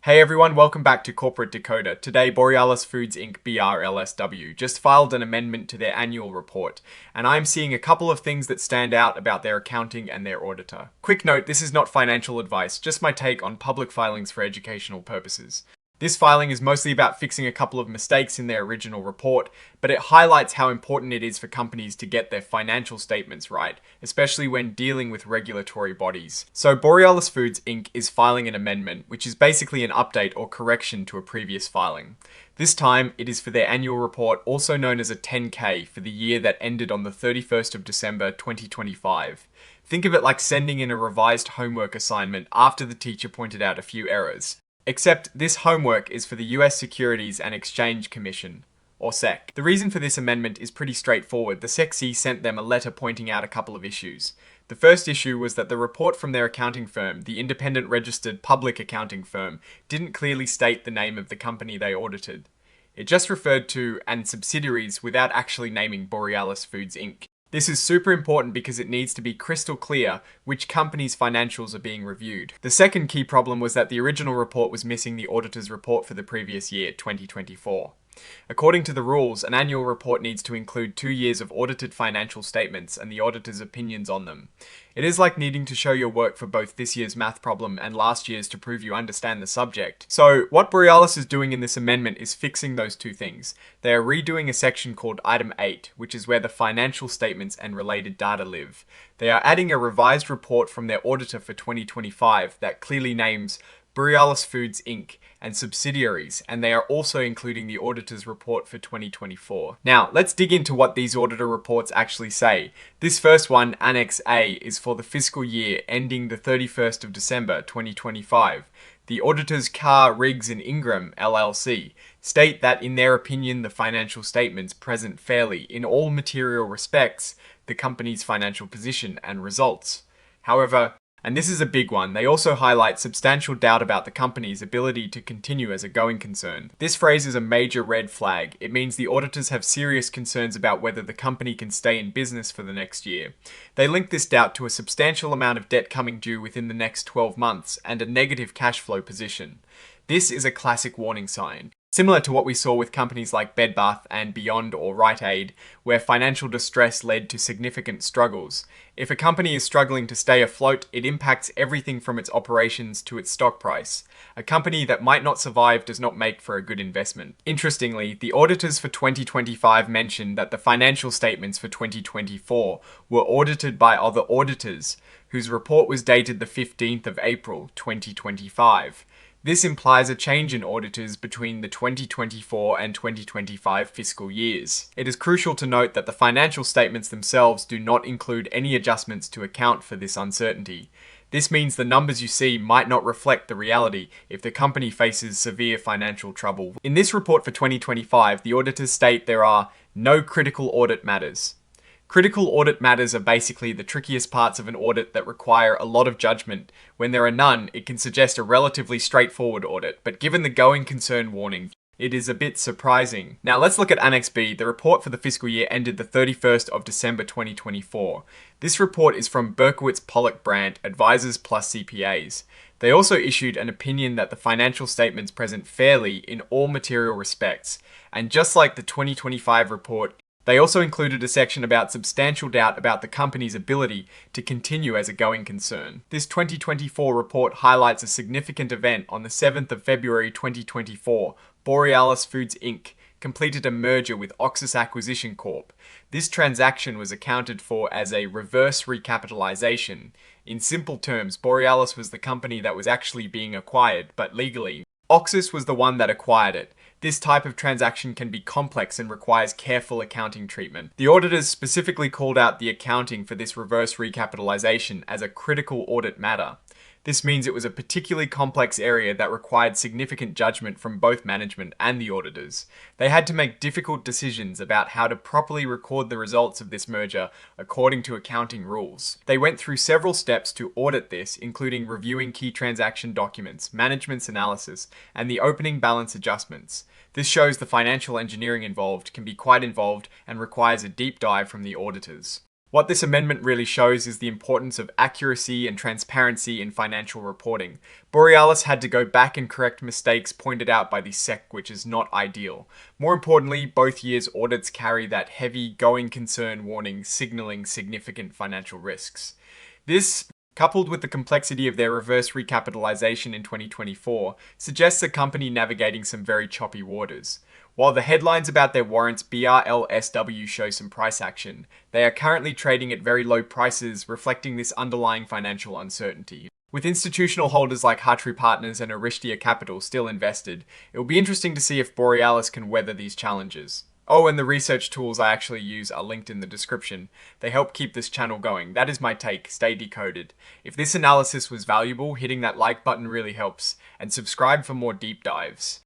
Hey everyone, welcome back to Corporate Decoder. Today, Borealis Foods Inc. BRLSW just filed an amendment to their annual report, and I'm seeing a couple of things that stand out about their accounting and their auditor. Quick note, this is not financial advice, just my take on public filings for educational purposes. This filing is mostly about fixing a couple of mistakes in their original report, but it highlights how important it is for companies to get their financial statements right, especially when dealing with regulatory bodies. So Borealis Foods Inc. is filing an amendment, which is basically an update or correction to a previous filing. This time, it is for their annual report, also known as a 10K, for the year that ended on the 31st of December 2025. Think of it like sending in a revised homework assignment after the teacher pointed out a few errors. Except this homework is for the US Securities and Exchange Commission, or SEC. The reason for this amendment is pretty straightforward. The SEC sent them a letter pointing out a couple of issues. The first issue was that the report from their accounting firm, the independent registered public accounting firm, didn't clearly state the name of the company they audited. It just referred to and subsidiaries without actually naming Borealis Foods Inc. This is super important because it needs to be crystal clear which company's financials are being reviewed. The second key problem was that the original report was missing the auditor's report for the previous year, 2024. According to the rules, an annual report needs to include 2 years of audited financial statements and the auditor's opinions on them. It is like needing to show your work for both this year's math problem and last year's to prove you understand the subject. So what Borealis is doing in this amendment is fixing those two things. They are redoing a section called Item 8, which is where the financial statements and related data live. They are adding a revised report from their auditor for 2025 that clearly names Borealis Foods Inc. and subsidiaries, and they are also including the auditor's report for 2024. Now, let's dig into what these auditor reports actually say. This first one, Annex A, is for the fiscal year ending the 31st of December 2025. The auditors Carr, Riggs and Ingram, LLC, state that in their opinion the financial statements present fairly, in all material respects, the company's financial position and results. However, and this is a big one, they also highlight substantial doubt about the company's ability to continue as a going concern. This phrase is a major red flag. It means the auditors have serious concerns about whether the company can stay in business for the next year. They link this doubt to a substantial amount of debt coming due within the next 12 months and a negative cash flow position. This is a classic warning sign. Similar to what we saw with companies like Bed Bath & Beyond or Rite Aid, where financial distress led to significant struggles. If a company is struggling to stay afloat, it impacts everything from its operations to its stock price. A company that might not survive does not make for a good investment. Interestingly, the auditors for 2025 mentioned that the financial statements for 2024 were audited by other auditors, whose report was dated the 15th of April, 2025. This implies a change in auditors between the 2024 and 2025 fiscal years. It is crucial to note that the financial statements themselves do not include any adjustments to account for this uncertainty. This means the numbers you see might not reflect the reality if the company faces severe financial trouble. In this report for 2025, the auditors state there are no critical audit matters. Critical audit matters are basically the trickiest parts of an audit that require a lot of judgment. When there are none, it can suggest a relatively straightforward audit, but given the going concern warning, it is a bit surprising. Now let's look at Annex B. The report for the fiscal year ended the 31st of December 2024. This report is from Berkowitz Pollack Brandt, Advisors Plus CPAs. They also issued an opinion that the financial statements present fairly in all material respects, and just like the 2025 report, they also included a section about substantial doubt about the company's ability to continue as a going concern. This 2024 report highlights a significant event on the 7th of February 2024. Borealis Foods Inc. completed a merger with Oxis Acquisition Corp. This transaction was accounted for as a reverse recapitalization. In simple terms, Borealis was the company that was actually being acquired, but legally, Oxis was the one that acquired it. This type of transaction can be complex and requires careful accounting treatment. The auditors specifically called out the accounting for this reverse recapitalization as a critical audit matter. This means it was a particularly complex area that required significant judgment from both management and the auditors. They had to make difficult decisions about how to properly record the results of this merger according to accounting rules. They went through several steps to audit this, including reviewing key transaction documents, management's analysis, and the opening balance adjustments. This shows the financial engineering involved can be quite involved and requires a deep dive from the auditors. What this amendment really shows is the importance of accuracy and transparency in financial reporting. Borealis had to go back and correct mistakes pointed out by the SEC, which is not ideal. More importantly, both years' audits carry that heavy going concern warning signaling significant financial risks. This, coupled with the complexity of their reverse recapitalization in 2024, suggests a company navigating some very choppy waters. While the headlines about their warrants BRLSW show some price action, they are currently trading at very low prices, reflecting this underlying financial uncertainty. With institutional holders like Hartree Partners and Aristia Capital still invested, it will be interesting to see if Borealis can weather these challenges. Oh, and the research tools I actually use are linked in the description. They help keep this channel going. That is my take. Stay decoded. If this analysis was valuable, hitting that like button really helps, and subscribe for more deep dives.